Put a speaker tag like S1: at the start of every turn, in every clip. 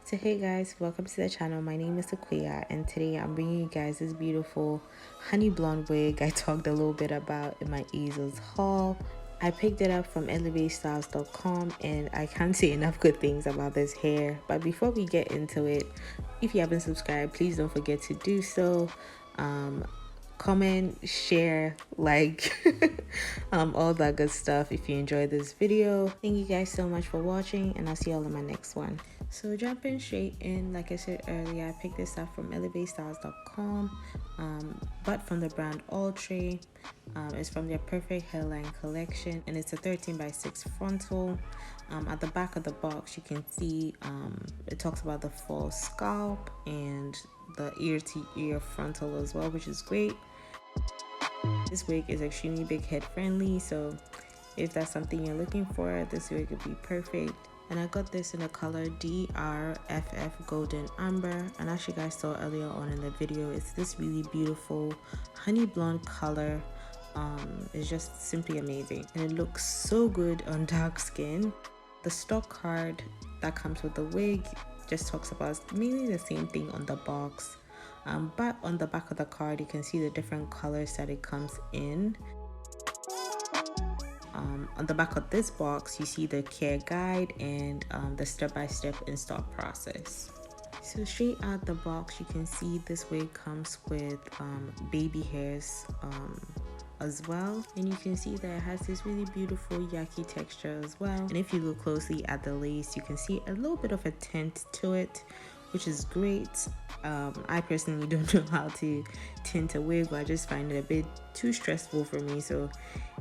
S1: So hey guys, welcome to the channel. My name is Katya and today I'm bringing you guys this beautiful honey blonde wig I talked a little bit about in my easels haul. I picked it up from elevatestyles.com and I can't say enough good things about this hair. But before we get into it, if you haven't subscribed, please don't forget to do so. Comment, share, like all that good stuff if you enjoyed this video. Thank you guys so much for watching and I'll see you all in my next one. So jumping straight in, like I said earlier, I picked this up from elevatestyles.com, but from the brand Outre. It's from their perfect hairline collection and it's a 13x6 frontal. At the back of the box you can see it talks about the full scalp and the ear to ear frontal as well, which is great. This wig is extremely big head friendly, so if that's something you're looking for, this wig would be perfect. And I got this in the color DRFF Golden Amber, and as you guys saw earlier on in the video, it's this really beautiful honey blonde color. It's just simply amazing and it looks so good on dark skin. The stock card that comes with the wig just talks about mainly the same thing on the box, but on the back of the card you can see the different colors that it comes in. On the back of this box you see the care guide and the step-by-step install process. So straight out the box you can see this wig comes with baby hairs as well, and you can see that it has this really beautiful yaki texture as well. And if you look closely at the lace you can see a little bit of a tint to it, which is great. I personally don't know how to tint a wig, but I just find it a bit too stressful for me, so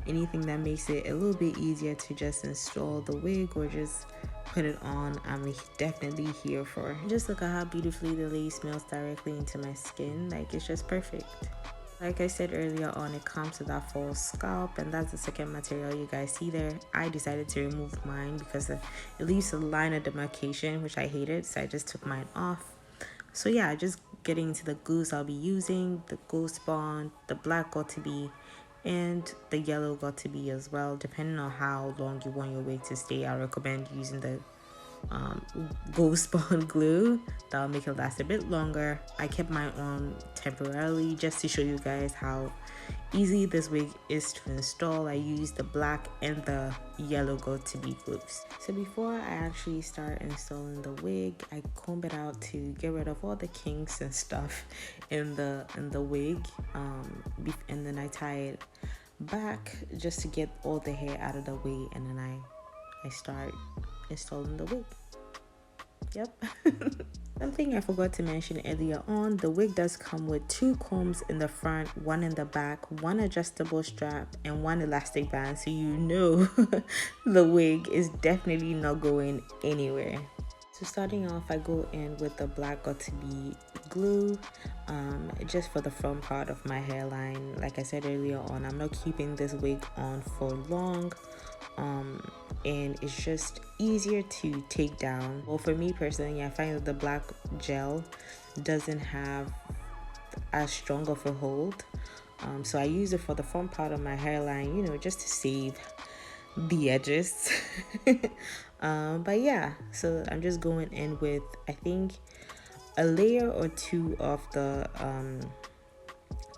S1: anything that makes it a little bit easier to just install the wig or just put it on, I'm definitely here for. Just look at how beautifully the lace melts directly into my skin. Like, it's just perfect. Like I said earlier on, it comes with that full scalp, and that's the second material you guys see there. I decided to remove mine because it leaves a line of demarcation, which I hated, so I just took mine off. So yeah, just getting into the glues I'll be using. The Ghost Bond, the black got to be, and the yellow got to be as well. Depending on how long you want your wig to stay, I recommend using the Ghost Bond glue. That'll make it last a bit longer. I kept mine on temporarily just to show you guys how easy this wig is to install. I used the black and the yellow got to be glues. So before I actually start installing the wig, I comb it out to get rid of all the kinks and stuff in the wig, and then I tie it back just to get all the hair out of the way, and then I start installing the wig. Yep. Something I forgot to mention earlier on, the wig does come with 2 combs in the front, 1 in the back, 1 adjustable strap, and 1 elastic band, so you know the wig is definitely not going anywhere. So starting off, I go in with the black got to be glue, just for the front part of my hairline. Like I said earlier on, I'm not keeping this wig on for long, and it's just easier to take down. Well, for me personally, I find that the black gel doesn't have as strong of a hold, so I use it for the front part of my hairline, you know, just to save the edges. But yeah, so I'm just going in with, I think, a layer or 2 of the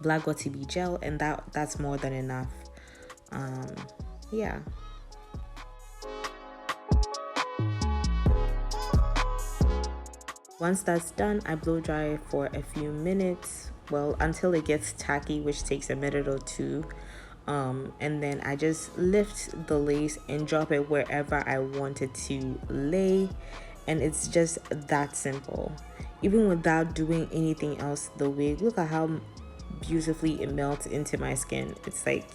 S1: black got to be gel, and that's more than enough. Yeah. Once that's done, I blow dry it for a few minutes, well, until it gets tacky, which takes a minute or 2. And then I just lift the lace and drop it wherever I want it to lay, and it's just that simple. Even without doing anything else to the wig, look at how beautifully it melts into my skin. It's like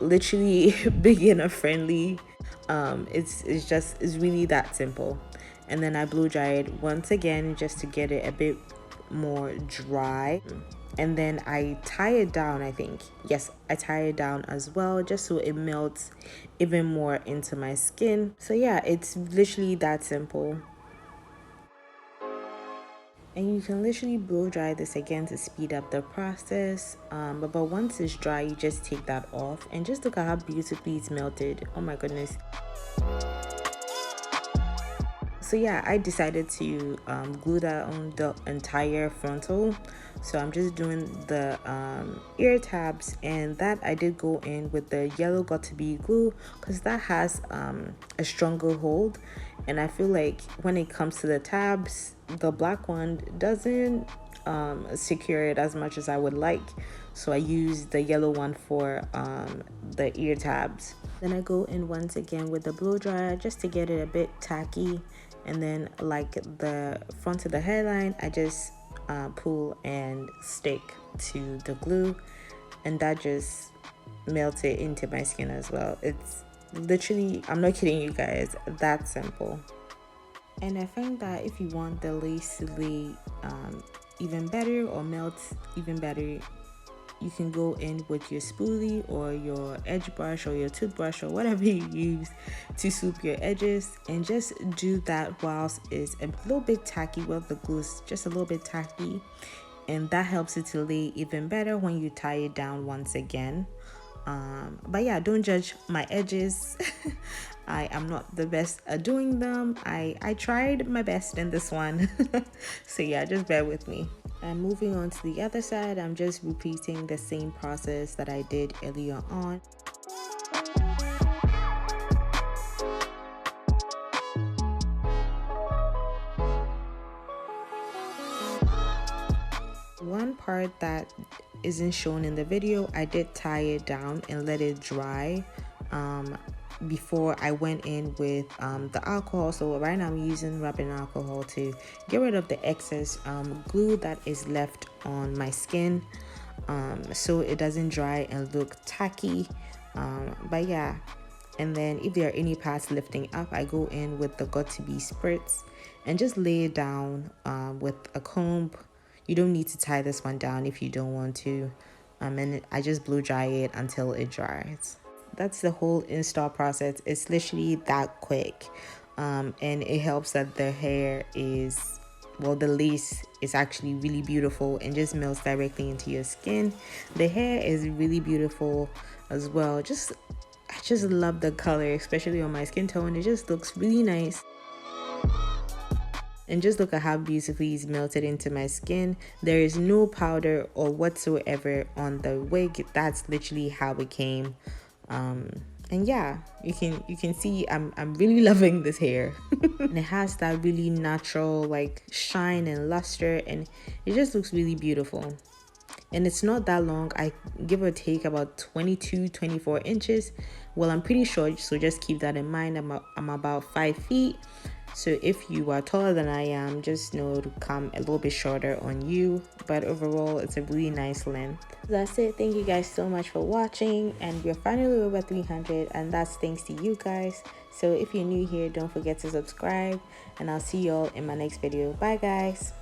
S1: literally beginner friendly. It's really that simple. And then I blow dry it once again just to get it a bit more dry, and then I tie it down. I think, yes, I tie it down as well just so it melts even more into my skin. So yeah, it's literally that simple. And you can literally blow dry this again to speed up the process, but once it's dry you just take that off, and just look at how beautifully it's melted. Oh my goodness. So yeah, I decided to glue that on the entire frontal. So I'm just doing the ear tabs, and that I did go in with the yellow got to be glue because that has a stronger hold, and I feel like when it comes to the tabs, the black one doesn't secure it as much as I would like. So I use the yellow one for the ear tabs. Then I go in once again with the blow dryer just to get it a bit tacky, and then like the front of the hairline, I just pull and stick to the glue, and that just melts it into my skin as well. It's literally, I'm not kidding you guys, that simple. And I find that if you want the lace to lay even better or melt even better, you can go in with your spoolie or your edge brush or your toothbrush or whatever you use to swoop your edges, and just do that whilst it's a little bit tacky. Well, the glue is just a little bit tacky, and that helps it to lay even better when you tie it down once again. But yeah, don't judge my edges. I am not the best at doing them. I tried my best in this one. So yeah, just bear with me. And moving on to the other side, I'm just repeating the same process that I did earlier on. One part that isn't shown in the video, I did tie it down and let it dry before I went in with the alcohol. So right now I'm using rubbing alcohol to get rid of the excess glue that is left on my skin, so it doesn't dry and look tacky. But yeah, and then if there are any parts lifting up, I go in with the got to be spritz and just lay it down with a comb. You don't need to tie this one down if you don't want to, and I just blow dry it until it dries. That's the whole install process. It's literally that quick, and it helps that the hair is, well, the lace is actually really beautiful and just melts directly into your skin. The hair is really beautiful as well. I just love the color, especially on my skin tone. It just looks really nice. And just look at how beautifully it's melted into my skin. There is no powder or whatsoever on the wig. That's literally how it came. And yeah, you can see I'm really loving this hair. And it has that really natural like shine and luster, and it just looks really beautiful. And it's not that long. I give or take about 22-24 inches. Well, I'm pretty short, so just keep that in mind. I'm about 5 feet. So if you are taller than I am, just know to come a little bit shorter on you. But overall, it's a really nice length. That's it. Thank you guys so much for watching. And we're finally over 300. And that's thanks to you guys. So if you're new here, don't forget to subscribe. And I'll see y'all in my next video. Bye, guys.